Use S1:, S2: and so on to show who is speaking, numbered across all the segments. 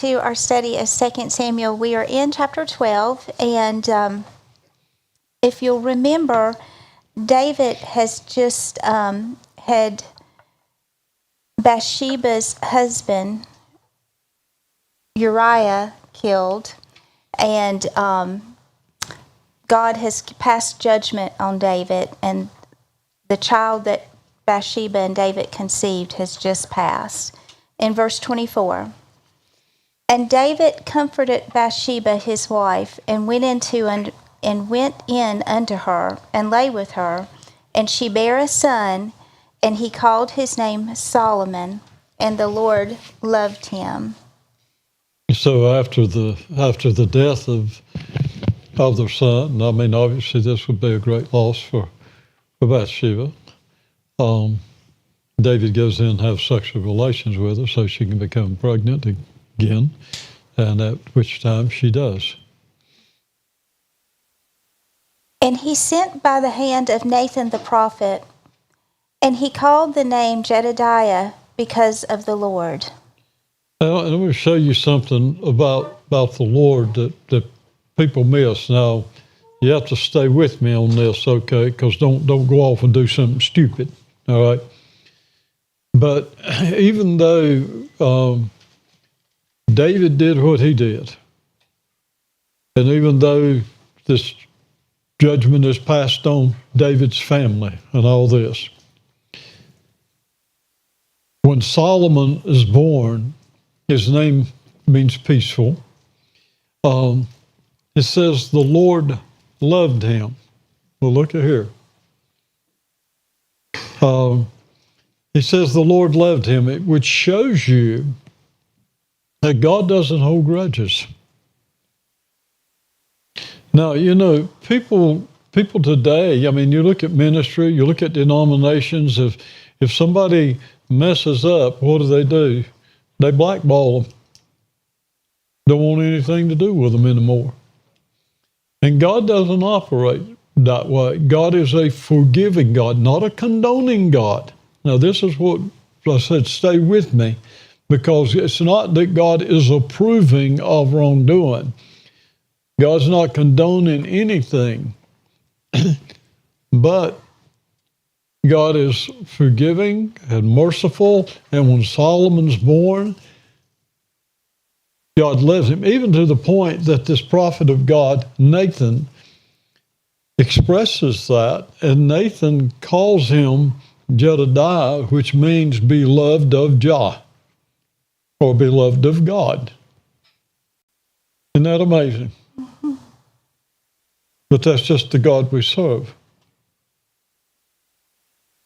S1: To our study of 2 Samuel. We are in chapter 12, and if you'll remember, David has just had Bathsheba's husband, Uriah, killed, and God has passed judgment on David, and the child that Bathsheba and David conceived has just passed. In verse 24, and David comforted Bathsheba his wife, and went in unto her, and lay with her, and she bare a son, and he called his name Solomon, and the Lord loved him.
S2: So after the death of their son, I mean, obviously this would be a great loss for Bathsheba. David goes in and has sexual relations with her so she can become pregnant again, and at which time she does.
S1: And he sent by the hand of Nathan the prophet, and he called the name Jedediah because of the Lord.
S2: Now, I'm going to show you something about the Lord that people miss. Now, you have to stay with me on this, okay? Because don't go off and do something stupid, all right? But even though David did what he did, and even though this judgment is passed on David's family and all this, when Solomon is born, his name means peaceful. It says the Lord loved him. Well, look at here. He says the Lord loved him, which shows you that God doesn't hold grudges. Now, you know, people today, I mean, you look at ministry, you look at denominations, if somebody messes up, what do? They blackball them. Don't want anything to do with them anymore. And God doesn't operate that way. God is a forgiving God, not a condoning God. Now, this is what I said, stay with me, because it's not that God is approving of wrongdoing. God's not condoning anything, but God is forgiving and merciful, and when Solomon's born, God loves him, even to the point that this prophet of God, Nathan, expresses that, and Nathan calls him Jedediah, which means beloved of Jah, or beloved of God. Isn't that amazing? Mm-hmm. But that's just the God we serve.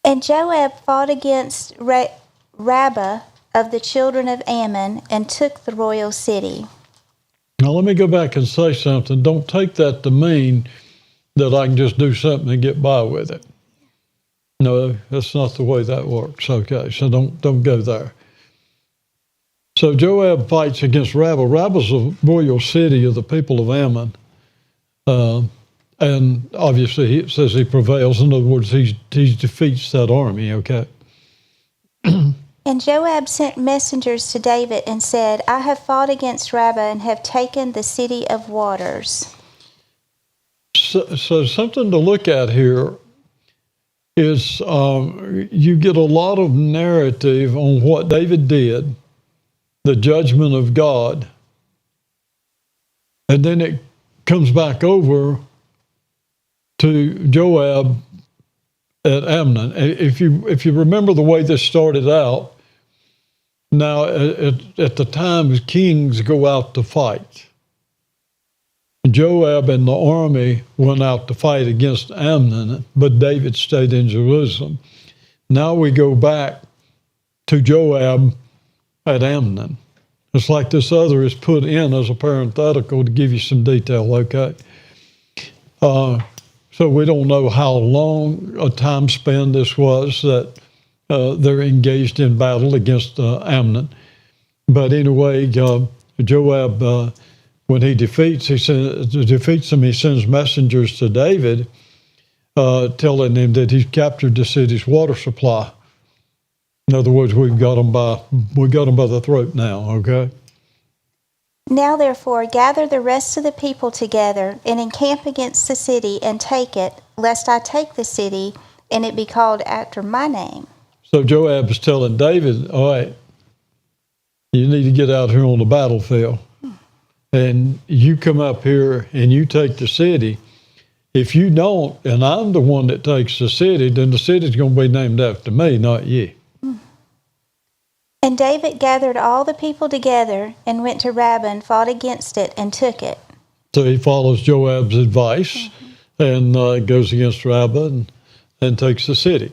S1: And Joab fought against Rabbah of the children of Ammon, and took the royal city.
S2: Now let me go back and say something. Don't take that to mean that I can just do something and get by with it. No, that's not the way that works. Okay, so don't go there. So Joab fights against Rabbah. Rabbah's a royal city of the people of Ammon. And obviously it says he prevails. In other words, he defeats that army, okay?
S1: And Joab sent messengers to David and said, I have fought against Rabbah and have taken the city of waters.
S2: So something to look at here is you get a lot of narrative on what David did, the judgment of God, and then it comes back over to Joab at Ammon. If you remember the way this started out, now at the time kings go out to fight. Joab and the army went out to fight against Ammon, but David stayed in Jerusalem. Now we go back to Joab at Ammon. It's like this other is put in as a parenthetical to give you some detail, okay? So we don't know how long a time span this was that they're engaged in battle against Ammon. But anyway, Joab, when he defeats him, he sends messengers to David telling him that he's captured the city's water supply. In other words, we got him by the throat now, okay?
S1: Now therefore gather the rest of the people together, and encamp against the city, and take it, lest I take the city, and it be called after my name.
S2: So Joab is telling David, all right, you need to get out here on the battlefield. And you come up here and you take the city. If you don't, and I'm the one that takes the city, then the city's going to be named after me, not you.
S1: And David gathered all the people together and went to Rabbah and fought against it and took it.
S2: So he follows Joab's advice and goes against Rabbah and takes the city.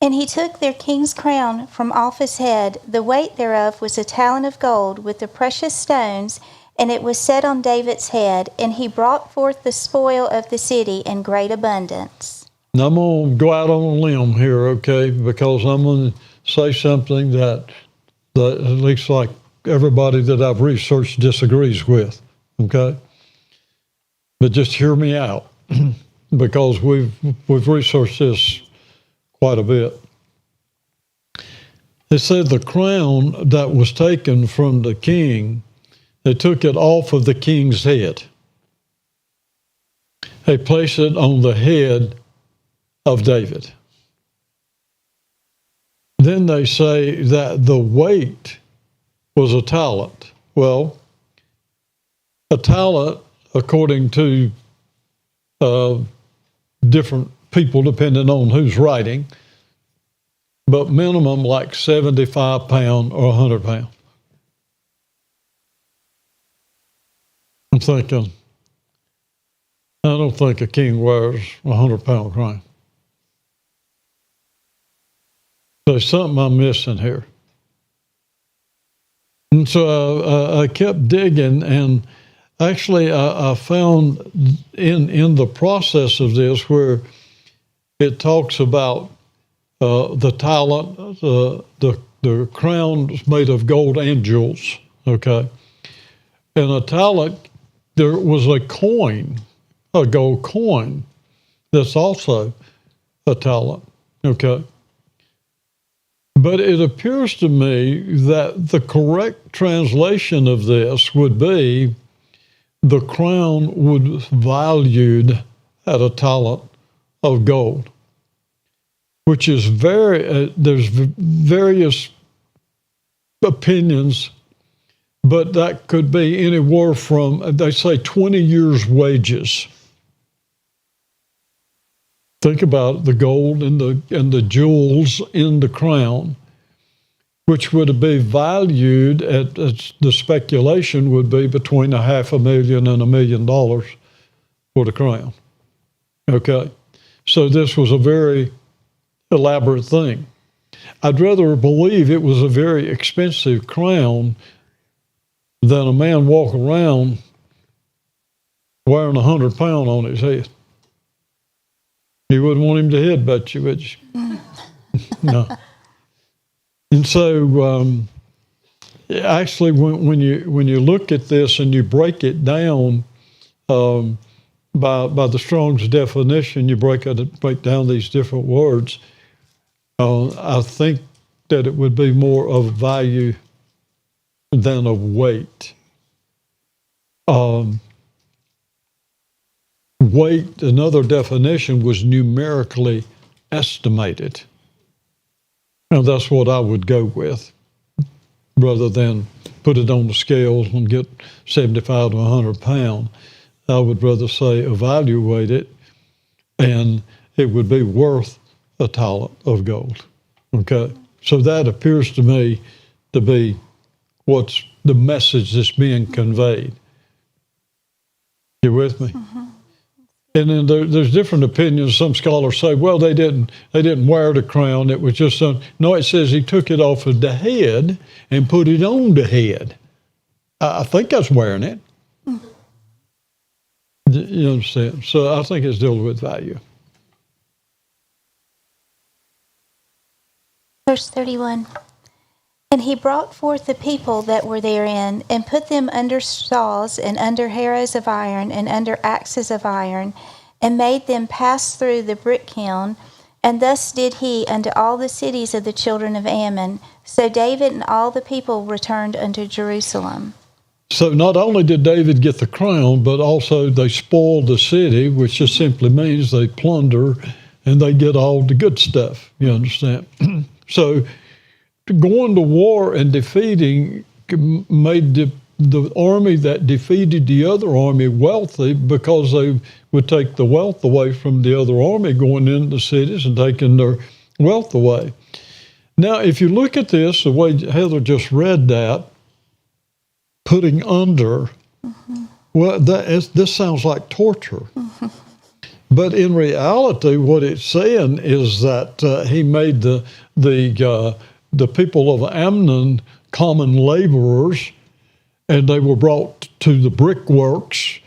S1: And he took their king's crown from off his head. The weight thereof was a talent of gold with the precious stones, and it was set on David's head. And he brought forth the spoil of the city in great abundance.
S2: Now I'm going to go out on a limb here, okay, because I'm going to say something that at least like everybody that I've researched disagrees with, okay? But just hear me out because we've researched this quite a bit. It said the crown that was taken from the king, they took it off of the king's head. They placed it on the head of David. Then they say that the weight was a talent. Well, a talent, according to different people, depending on who's writing, but minimum like 75 pounds or 100 pounds. I'm thinking, I don't think a king wears a 100-pound crown. There's something I'm missing here. And so I kept digging, and actually I found in the process of this where it talks about the talent, the crown is made of gold and jewels, okay? And a talent, there was a coin, a gold coin, that's also a talent, okay? But it appears to me that the correct translation of this would be the crown was valued at a talent of gold, which is there's various opinions, but that could be anywhere from, they say, 20 years' wages. Think about the gold and the jewels in the crown, which would be valued at the speculation would be between $500,000 and $1 million for the crown. Okay, so this was a very elaborate thing. I'd rather believe it was a very expensive crown than a man walk around wearing 100 pounds on his head. You wouldn't want him to headbutt you, would you? No. And so, actually, when you look at this and you break it down by the Strong's definition, you break down these different words. I think that it would be more of value than of weight. Weight, another definition, was numerically estimated. Now, that's what I would go with, rather than put it on the scales and get 75 to 100 pounds. I would rather say evaluate it, and it would be worth a talent of gold. Okay? So that appears to me to be what's the message that's being conveyed. You with me? Mm-hmm. And then there's different opinions. Some scholars say, well, they didn't wear the crown. It was just no. It says he took it off of the head and put it on the head. I think that's wearing it. Mm. You understand? So I think it's dealing with value.
S1: Verse 31. And he brought forth the people that were therein, and put them under saws, and under harrows of iron, and under axes of iron, and made them pass through the brick kiln. And thus did he unto all the cities of the children of Ammon. So David and all the people returned unto Jerusalem.
S2: So not only did David get the crown, but also they spoiled the city, which just simply means they plunder and they get all the good stuff. You understand? So going to war and defeating made the army that defeated the other army wealthy, because they would take the wealth away from the other army going into the cities and taking their wealth away. Now, if you look at this, the way Heather just read that, putting under, well, this sounds like torture. But in reality, what it's saying is that he made the people of Ammon common laborers, and they were brought to the brickworks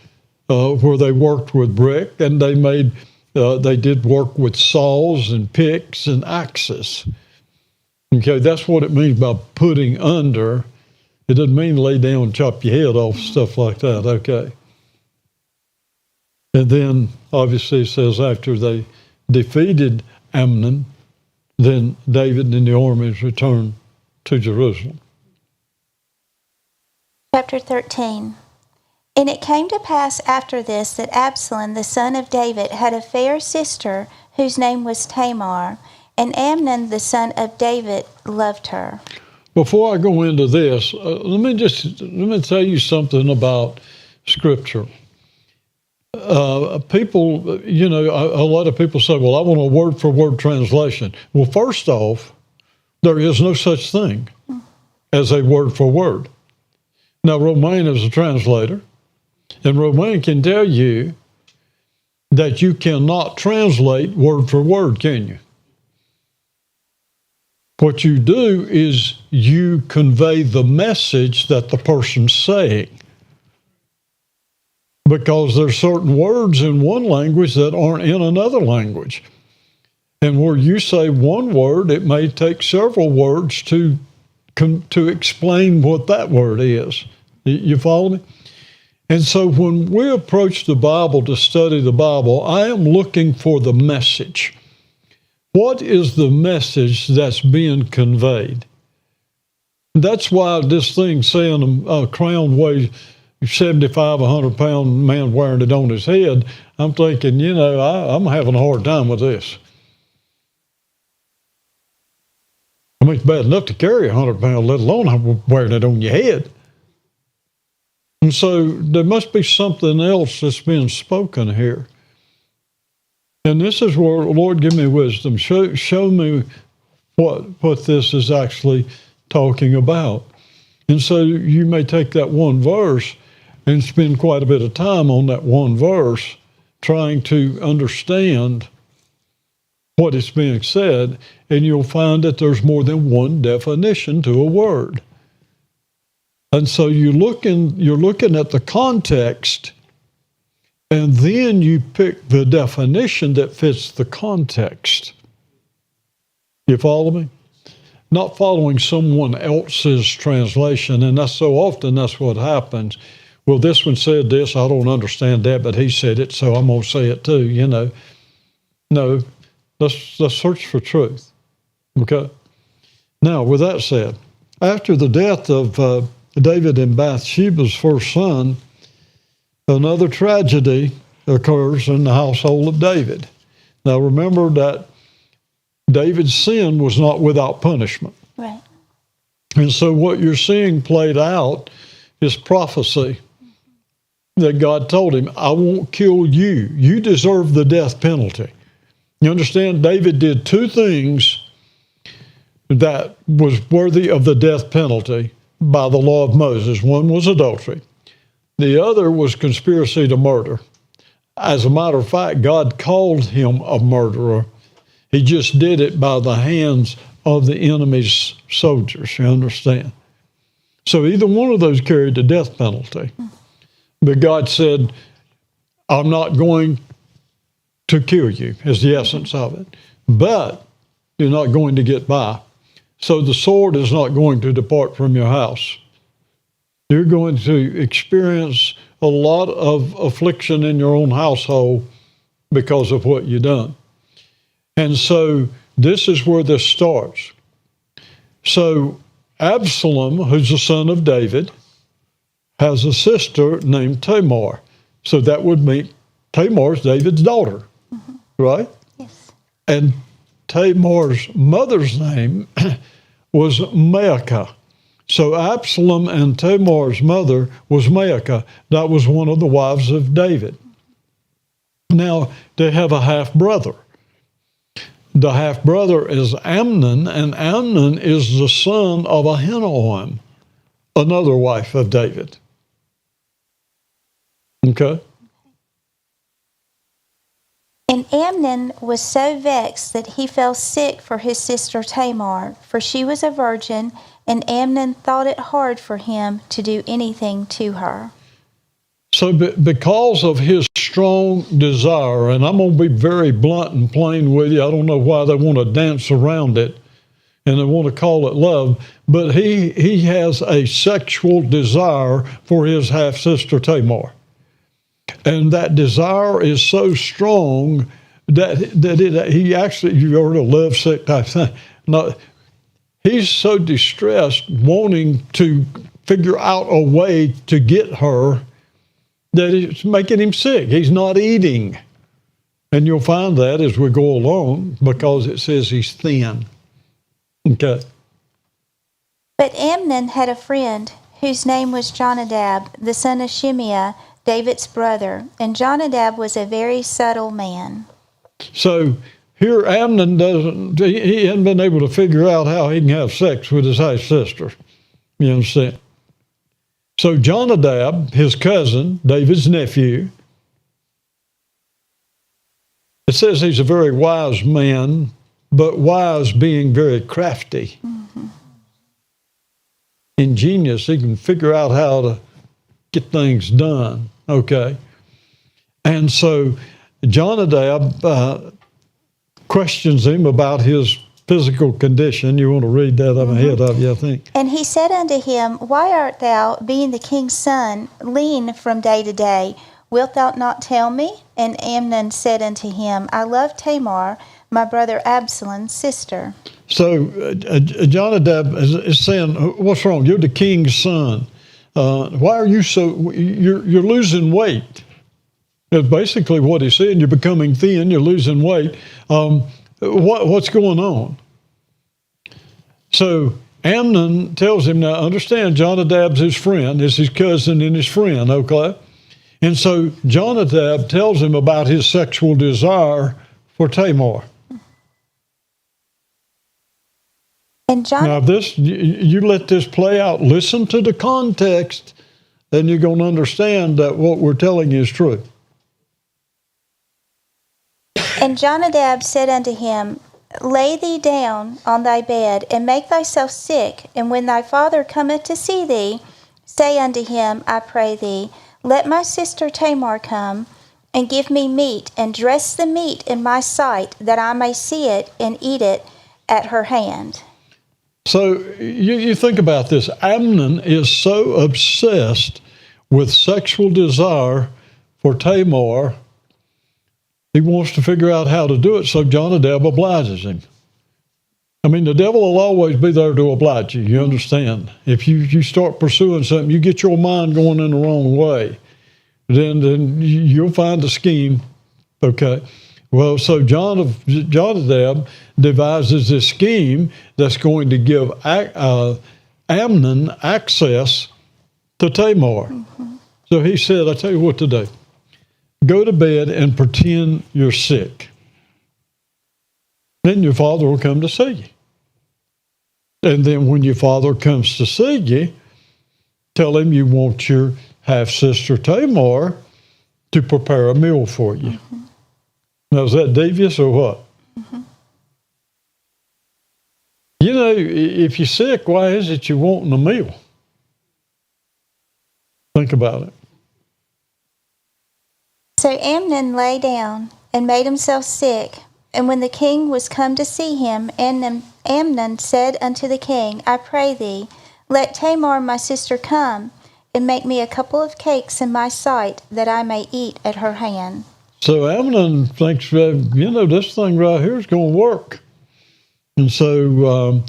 S2: where they worked with brick, and they did work with saws and picks and axes. Okay, that's what it means by putting under. It doesn't mean lay down and chop your head off, stuff like that, okay? And then, obviously, it says after they defeated Ammon, then David and the armies returned to Jerusalem.
S1: Chapter 13. And it came to pass after this that Absalom, the son of David, had a fair sister whose name was Tamar, and Amnon, the son of David, loved her.
S2: Before I go into this, let me tell you something about Scripture. People, a lot of people say, well, I want a word-for-word translation. Well, first off, there is no such thing as a word-for-word. Now, Romaine is a translator, and Romaine can tell you that you cannot translate word for word, can you? What you do is you convey the message that the person's saying, because there's certain words in one language that aren't in another language. And where you say one word, it may take several words to explain what that word is. You follow me? And so when we approach the Bible to study the Bible, I am looking for the message. What is the message that's being conveyed? That's why this thing saying a crown weighs 75, 100-pound man wearing it on his head, I'm thinking, I'm having a hard time with this. I mean, it's bad enough to carry 100 pounds, let alone wearing it on your head. And so there must be something else that's being spoken here. And this is where, Lord, give me wisdom. Show me what this is actually talking about. And so you may take that one verse and spend quite a bit of time on that one verse trying to understand what is being said, and you'll find that there's more than one definition to a word. And so you're looking at the context, and then you pick the definition that fits the context. You follow me? Not following someone else's translation, and that's so often that's what happens. Well, this one said this, I don't understand that, but he said it, so I'm going to say it too, No, let's search for truth, okay? Now, with that said, after the death of David and Bathsheba's first son, another tragedy occurs in the household of David. Now, remember that David's sin was not without punishment.
S1: Right.
S2: And so what you're seeing played out is prophecy that God told him, I won't kill you. You deserve the death penalty. You understand? David did two things that was worthy of the death penalty by the law of Moses. One was adultery. The other was conspiracy to murder. As a matter of fact, God called him a murderer. He just did it by the hands of the enemy's soldiers, you understand? So either one of those carried the death penalty. But God said, I'm not going to kill you, is the essence of it. But you're not going to get by. So the sword is not going to depart from your house. You're going to experience a lot of affliction in your own household because of what you've done. And so this is where this starts. So Absalom, who's the son of David, has a sister named Tamar. So that would mean Tamar's David's daughter, right?
S1: Yes.
S2: And Tamar's mother's name was Maacah. So Absalom and Tamar's mother was Maacah. That was one of the wives of David. Now, they have a half-brother. The half-brother is Amnon, and Amnon is the son of Ahinoam, another wife of David. Okay?
S1: And Amnon was so vexed that he fell sick for his sister Tamar, for she was a virgin, and Amnon thought it hard for him to do anything to her.
S2: So because of his strong desire, and I'm going to be very blunt and plain with you, I don't know why they want to dance around it and they want to call it love, but he has a sexual desire for his half-sister Tamar. And that desire is so strong that he actually, you heard a lovesick type thing. No, he's so distressed wanting to figure out a way to get her that it's making him sick. He's not eating. And you'll find that as we go along because it says he's thin. Okay.
S1: But Amnon had a friend whose name was Jonadab, the son of Shimeah, David's brother, and Jonadab was a very subtle man.
S2: So here Amnon he hadn't been able to figure out how he can have sex with his half-sister. You understand? So Jonadab, his cousin, David's nephew, it says he's a very wise man, but wise being very crafty. Mm-hmm. Ingenious, he can figure out how to get things done, okay? And so Jonadab questions him about his physical condition. You want to read that up ahead of you, I think.
S1: And he said unto him, Why art thou, being the king's son, lean from day to day? Wilt thou not tell me? And Amnon said unto him, I love Tamar, my brother Absalom's sister.
S2: So Jonadab is saying, what's wrong? You're the king's son. Why are you so, you're losing weight. That's basically what he's saying. You're becoming thin, you're losing weight. What's going on? So Amnon tells him, now understand, Jonadab's his friend, is his cousin and his friend, okay? And so Jonadab tells him about his sexual desire for Tamar.
S1: And
S2: now this, you let this play out, listen to the context, then you're going to understand that what we're telling you is true.
S1: And Jonadab said unto him, Lay thee down on thy bed, and make thyself sick, and when thy father cometh to see thee, say unto him, I pray thee, let my sister Tamar come, and give me meat, and dress the meat in my sight, that I may see it and eat it at her hand.
S2: So you think about this. Amnon is so obsessed with sexual desire for Tamar, he wants to figure out how to do it, so Jonadab obliges him. I mean, the devil will always be there to oblige you, you understand? If you start pursuing something, you get your mind going in the wrong way, then you'll find a scheme, okay? Well, so Jonadab devises this scheme that's going to give Amnon access to Tamar. Mm-hmm. So he said, I tell you what to do. Go to bed and pretend you're sick. Then your father will come to see you. And then when your father comes to see you, tell him you want your half-sister Tamar to prepare a meal for you. Mm-hmm. Now, is that devious or what? Mm-hmm. You know, if you're sick, why is it you're wanting a meal? Think about it.
S1: So Amnon lay down and made himself sick. And when the king was come to see him, Amnon said unto the king, I pray thee, let Tamar my sister come, and make me a couple of cakes in my sight, that I may eat at her hand.
S2: So Amnon thinks, this thing right here is going to work. And so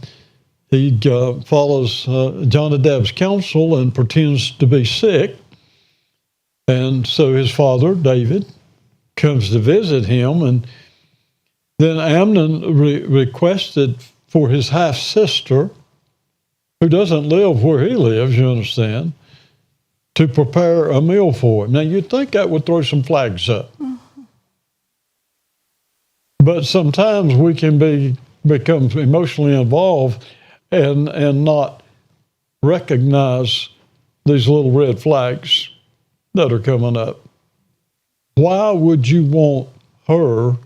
S2: follows Jonadab's counsel and pretends to be sick. And so his father, David, comes to visit him. And then Amnon requested for his half-sister, who doesn't live where he lives, you understand, to prepare a meal for him. Now, you'd think that would throw some flags up. Mm-hmm. But sometimes we can become emotionally involved and not recognize these little red flags that are coming up. Why would you want her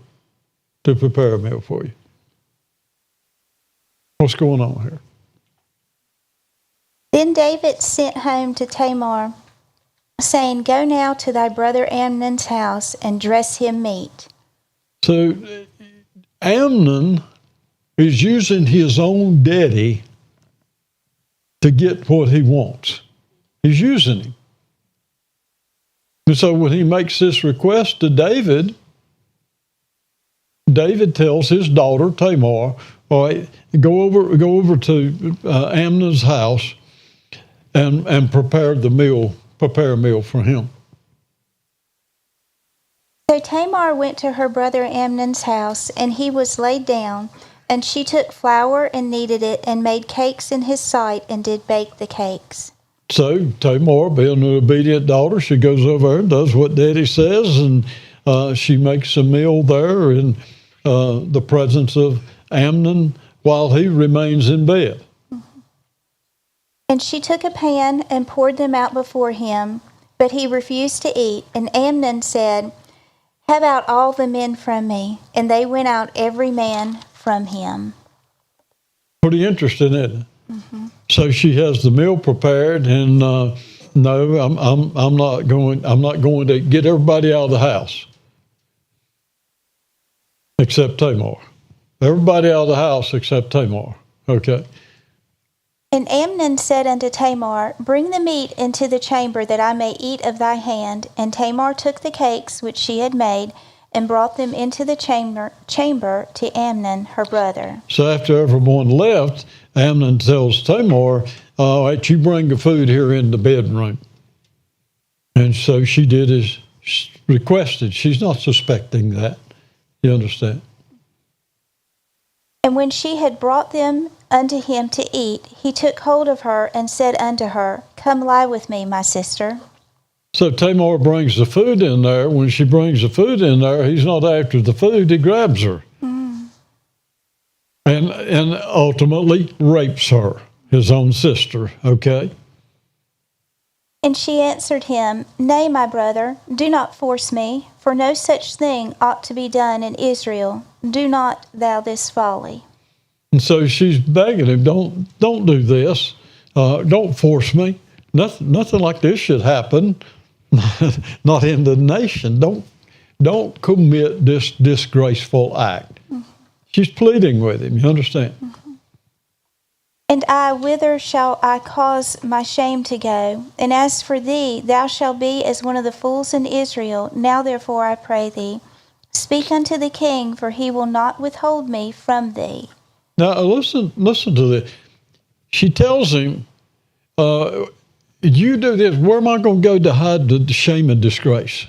S2: to prepare a meal for you? What's going on here?
S1: Then David sent home to Tamar, saying, "Go now to thy brother Amnon's house and dress him meat."
S2: So Amnon is using his own daddy to get what he wants. He's using him. And so when he makes this request to David, David tells his daughter Tamar, "All right, go over to Amnon's house and prepare a meal for him."
S1: So Tamar went to her brother Amnon's house, and he was laid down, and she took flour and kneaded it, and made cakes in his sight, and did bake the cakes.
S2: So Tamar, being an obedient daughter, she goes over there and does what Daddy says, and she makes a meal there in the presence of Amnon while he remains in bed.
S1: And she took a pan and poured them out before him, but he refused to eat. And Amnon said, "Have out all the men from me." And they went out every man from him.
S2: Pretty interesting, isn't it? Mm-hmm. So she has the meal prepared, and no, I'm not going to get everybody out of the house except Tamar. Everybody out of the house except Tamar. Okay.
S1: And Amnon said unto Tamar, "Bring the meat into the chamber, that I may eat of thy hand." And Tamar took the cakes which she had made, and brought them into the chamber to Amnon, her brother.
S2: So after everyone left, Amnon tells Tamar, "All right, you bring the food here in the bedroom." And so she did as requested. She's not suspecting that. You understand?
S1: And when she had brought them unto him to eat, he took hold of her and said unto her, "Come lie with me, my sister."
S2: So Tamar brings the food in there. When she brings the food in there, he's not after the food, he grabs her. And ultimately rapes her, his own sister, okay?
S1: And she answered him, "Nay, my brother, do not force me, for no such thing ought to be done in Israel. Do not thou this folly."
S2: And so she's begging him, don't do this. Don't force me. Nothing like this should happen. Not in the nation. Don't commit this disgraceful act. Mm-hmm. She's pleading with him, you understand?
S1: Mm-hmm. "And I, whither shall I cause my shame to go? And as for thee, thou shalt be as one of the fools in Israel. Now therefore I pray thee, speak unto the king, for he will not withhold me from thee."
S2: Now listen to this. She tells him, "You do this, where am I going to go to hide the shame and disgrace?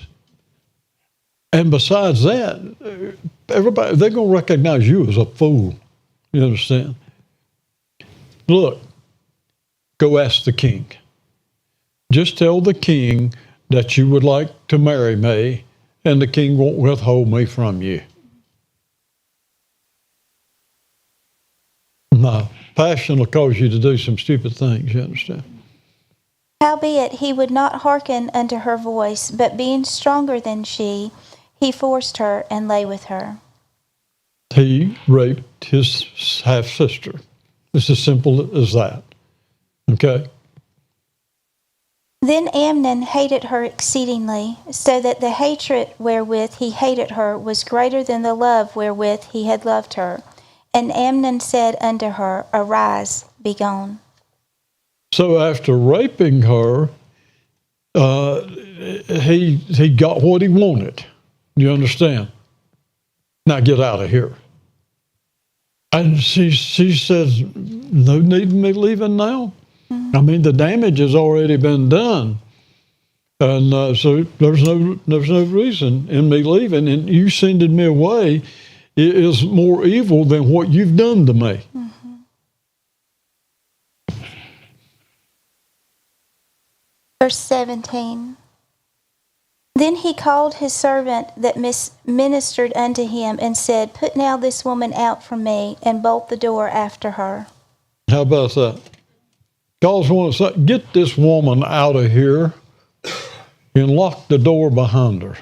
S2: And besides that, everybody, they're going to recognize you as a fool." You understand? "Look, go ask the king. Just tell the king that you would like to marry me, and the king won't withhold me from you." No, passion will cause you to do some stupid things, you understand?
S1: Howbeit he would not hearken unto her voice, but being stronger than she, he forced her and lay with her.
S2: He raped his half-sister. It's as simple as that. Okay?
S1: Then Amnon hated her exceedingly, so that the hatred wherewith he hated her was greater than the love wherewith he had loved her. And Amnon said unto her, "Arise, be gone."
S2: So after raping her, he got what he wanted. You understand? Now get out of here. And she says, no need me leaving now. I mean, the damage has already been done. And so there's no reason in me leaving. And you sending me away is more evil than what you've done to me.
S1: Verse 17. Then he called his servant that ministered unto him and said, Put now this woman out from me, and bolt the door after her.
S2: How about that? God's want to say, get this woman out of here and lock the door behind her.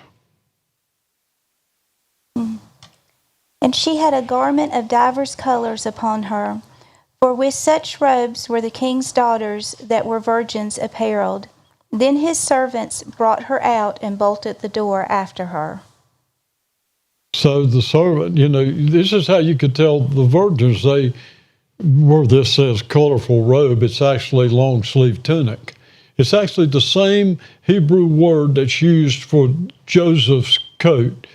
S1: And she had a garment of divers colors upon her, for with such robes were the king's daughters that were virgins apparelled. Then his servants brought her out and bolted the door after her.
S2: So the servant, this is how you could tell the virgins, where this says colorful robe, it's actually long sleeve tunic. It's actually the same Hebrew word that's used for Joseph's coat,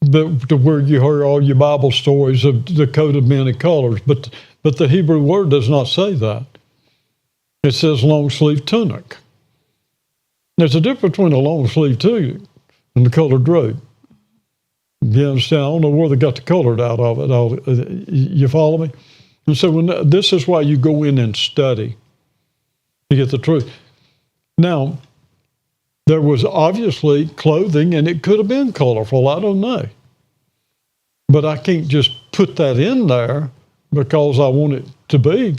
S2: but to where you heard all your Bible stories of the coat of many colors. But the Hebrew word does not say that. It says long sleeve tunic. There's a difference between a long sleeve tunic and the colored robe. You understand? I don't know where they got the colored out of it. You follow me? And so this is why you go in and study to get the truth. Now, there was obviously clothing, and it could have been colorful. I don't know. But I can't just put that in there because I want it to be.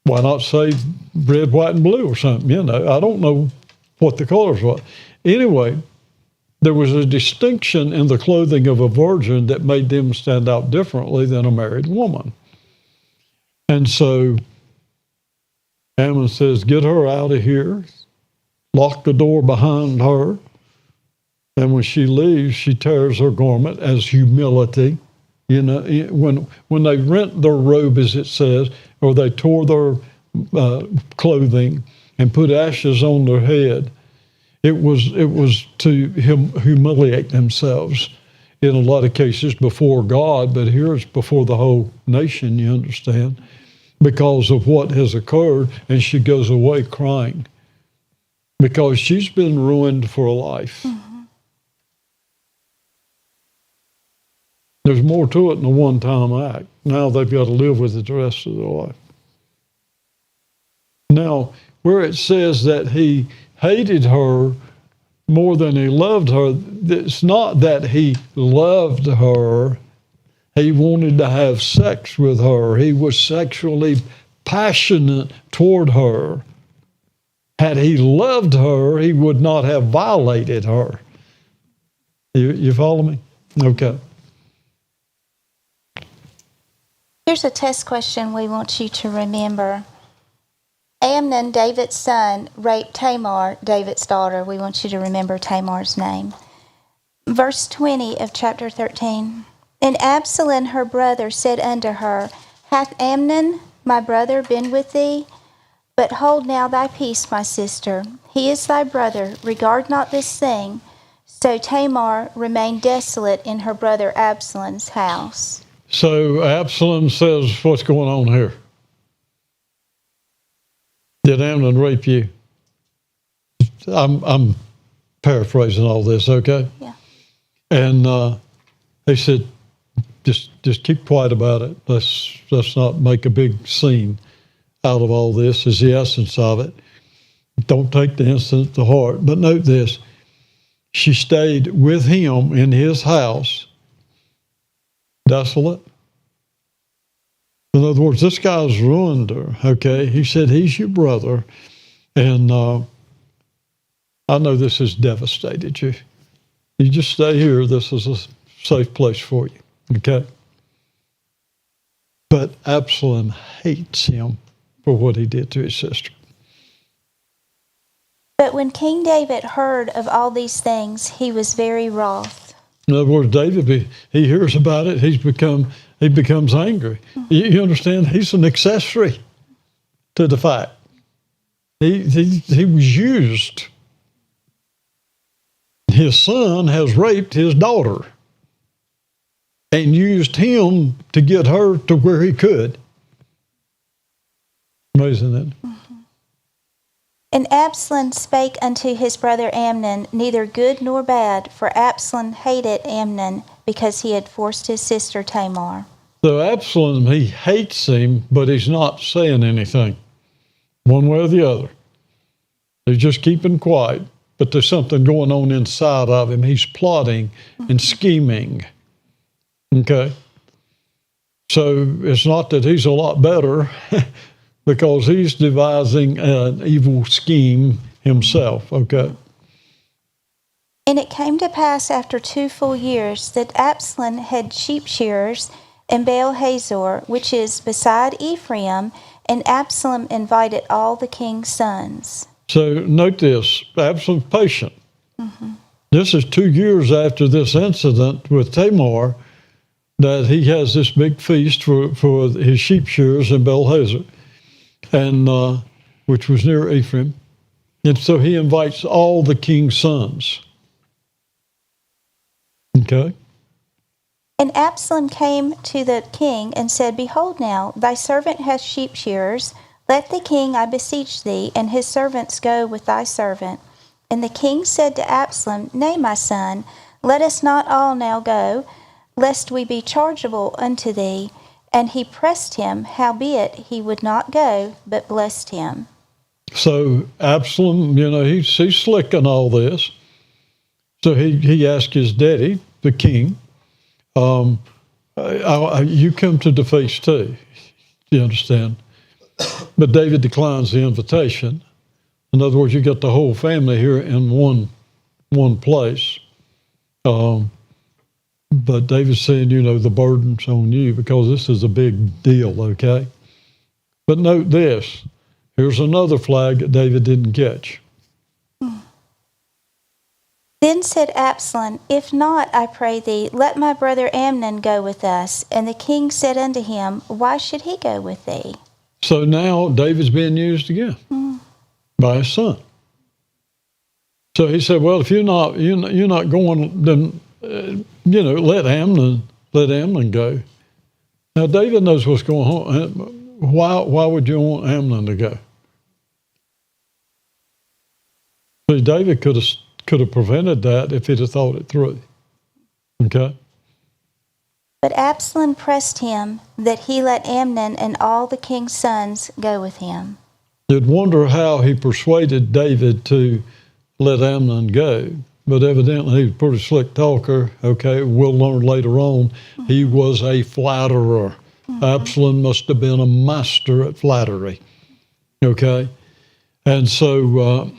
S2: Why not say red, white, and blue or something? I don't know what the colors were. Anyway, there was a distinction in the clothing of a virgin that made them stand out differently than a married woman. And so Ammon says, get her out of here, lock the door behind her, and when she leaves, she tears her garment as humility. When they rent their robe, as it says, or they tore their clothing and put ashes on their head, it was to humiliate themselves in a lot of cases before God, but here it's before the whole nation, you understand, because of what has occurred, and she goes away crying because she's been ruined for a life. Mm-hmm. There's more to it than a one-time act. Now they've got to live with it the rest of their life. Now, where it says that he hated her more than he loved her, it's not that he loved her. He wanted to have sex with her. He was sexually passionate toward her. Had he loved her, he would not have violated her. You follow me? Okay.
S1: Here's a test question we want you to remember. Amnon, David's son, raped Tamar, David's daughter. We want you to remember Tamar's name. Verse 20 of chapter 13. And Absalom, her brother, said unto her, Hath Amnon, my brother, been with thee? But hold now thy peace, my sister. He is thy brother. Regard not this thing. So Tamar remained desolate in her brother Absalom's house.
S2: So Absalom says, what's going on here? Did Amnon rape you? I'm paraphrasing all this, okay?
S1: Yeah.
S2: And he said, just keep quiet about it. Let's not make a big scene out of all this, is the essence of it. Don't take the incident to heart. But note this, she stayed with him in his house, desolate. In other words, this guy's ruined her, okay? He said, he's your brother, and I know this has devastated you. You just stay here. This is a safe place for you, okay? But Absalom hates him for what he did to his sister.
S1: But when King David heard of all these things, he was very wroth.
S2: In other words, David, he hears about it, he becomes angry. Mm-hmm. You understand? He's an accessory to the fact. He was used. His son has raped his daughter. and used him to get her to where he could. Amazing, isn't it?
S1: And Absalom spake unto his brother Amnon neither good nor bad, for Absalom hated Amnon, because he had forced his sister Tamar.
S2: So Absalom, he hates him, but he's not saying anything, one way or the other. He's just keeping quiet, but there's something going on inside of him. He's plotting and scheming. Okay? So it's not that he's a lot better, because he's devising an evil scheme himself. Okay?
S1: And it came to pass after 2 full years that Absalom had sheep shearers in Baal Hazor, which is beside Ephraim, and Absalom invited all the king's sons.
S2: So note this, Absalom's patient. This is 2 years after this incident with Tamar, that he has this big feast for his sheep shearers in Baal Hazor, and which was near Ephraim. And so he invites all the king's sons. Okay?
S1: And Absalom came to the king and said, Behold now, thy servant hath sheep shearers. Let the king, I beseech thee, and his servants go with thy servant. And the king said to Absalom, Nay, my son, let us not all now go, lest we be chargeable unto thee. And he pressed him, howbeit he would not go, but blessed him.
S2: So Absalom, he's slick in all this. So he asked his daddy, the king, you come to the feast too. You understand? But David declines the invitation. In other words, you got the whole family here in one place. But David's saying, the burden's on you, because this is a big deal, okay? But note this. Here's another flag that David didn't catch.
S1: Then said Absalom, If not, I pray thee, let my brother Amnon go with us. And the king said unto him, Why should he go with thee?
S2: So now David's being used again by his son. So he said, well, if you're not going, then let Amnon go. Now David knows what's going on. Why would you want Amnon to go? See, David could have prevented that if he'd have thought it through. Okay?
S1: But Absalom pressed him that he let Amnon and all the king's sons go with him.
S2: You'd wonder how he persuaded David to let Amnon go, but evidently he was a pretty slick talker. Okay, we'll learn later on he was a flatterer. Absalom must have been a master at flattery. Okay? And so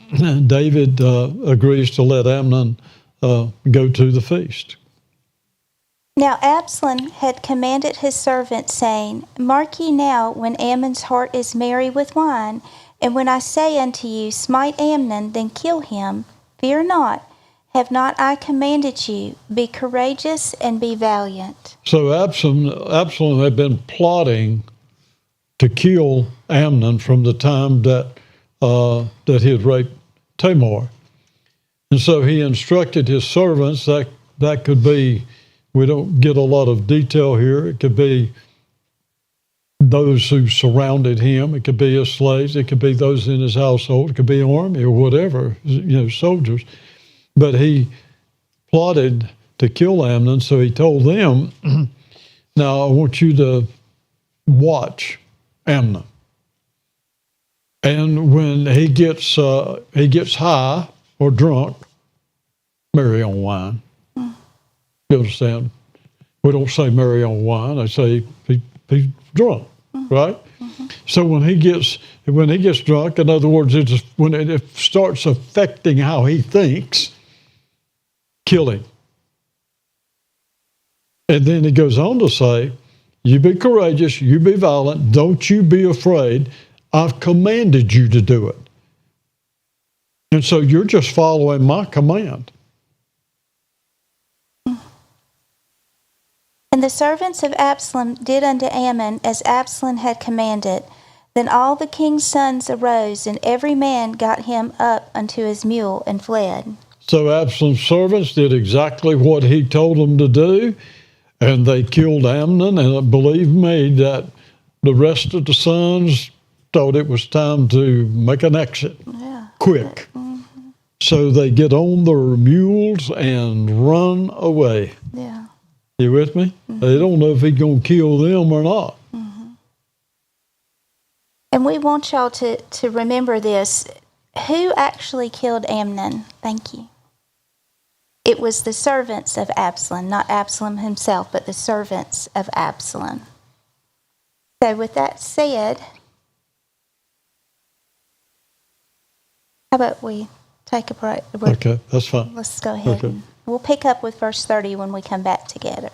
S2: David agrees to let Amnon go to the feast.
S1: Now Absalom had commanded his servants, saying, Mark ye now, when Amnon's heart is merry with wine, and when I say unto you, Smite Amnon, then kill him, fear not. Have not I commanded you? Be courageous and be valiant.
S2: So Absalom had been plotting to kill Amnon from the time that he had raped Tamar. And so he instructed his servants, that could be, we don't get a lot of detail here, it could be those who surrounded him, it could be his slaves, it could be those in his household, it could be army or whatever, soldiers. But he plotted to kill Amnon, so he told them, now I want you to watch Amnon. And when he gets high or drunk, marry on wine. You understand? We don't say marry on wine. I say he's drunk, right? So when he gets drunk, in other words, when it starts affecting how he thinks, kill him. And then he goes on to say, you be courageous, you be violent, don't you be afraid. I've commanded you to do it. And so you're just following my command.
S1: And the servants of Absalom did unto Ammon as Absalom had commanded. Then all the king's sons arose, and every man got him up unto his mule and fled.
S2: So Absalom's servants did exactly what he told them to do, And they killed Amnon, and believe me, that the rest of the sons thought it was time to make an exit, quick. So they get on their mules and run away.
S1: Yeah.
S2: You with me? They don't know if he's going to kill them or not.
S1: And we want y'all to remember this. Who actually killed Amnon? Thank you. It was the servants of Absalom, not Absalom himself, but the servants of Absalom. So with that said, how about we take a break?
S2: Okay, that's fine.
S1: Let's go ahead.
S2: Okay.
S1: And we'll pick up with verse 30 when we come back together.